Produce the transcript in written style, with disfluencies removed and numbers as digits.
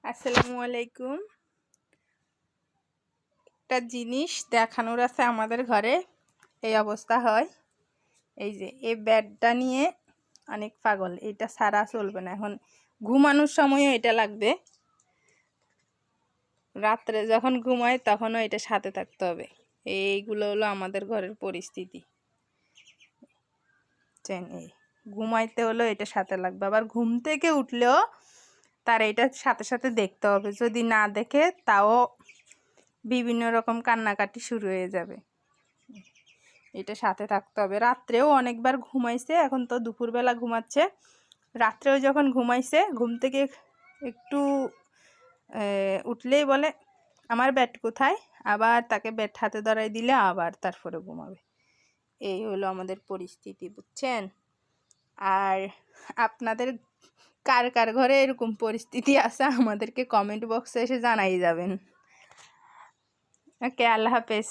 আসসালামু আলাইকুম। একটা জিনিস দেখানোর আছে আমাদের ঘরে। এই অবস্থা হয়, এই যে এই বেডটা নিয়ে অনেক পাগল, এটা ছাড়া চলবে না। এখন ঘুমানোর সময়ও এটা লাগবে, রাত্রে যখন ঘুমায় তখনও এটা সাথে থাকতে হবে। এইগুলো হলো আমাদের ঘরের পরিস্থিতি। এই ঘুমাইতে হলো এটা সাথে লাগবে, আবার ঘুম থেকে উঠলেও তার এটা সাথে সাথে দেখতে হবে। যদি না দেখে তাও বিভিন্ন রকম কান্নাকাটি শুরু হয়ে যাবে। এটা সাথে থাকতে হবে। রাত্রেও অনেকবার ঘুমাইছে, এখন তো দুপুরবেলা ঘুমাচ্ছে। রাত্রেও যখন ঘুমাইছে, ঘুম থেকে একটু উঠলেই বলে আমার ব্যাট কোথায়, আবার তাকে ব্যাট হাতে ধরাই দিলে আবার তারপরে ঘুমাবে। এই হলো আমাদের পরিস্থিতি, বুঝছেন? আর আপনাদের কার কার ঘরে এরকম পরিস্থিতি আছে আমাদেরকে কমেন্ট বক্সে এসে জানাই যাবেন। ওকে, আল্লাহ হাফেজ।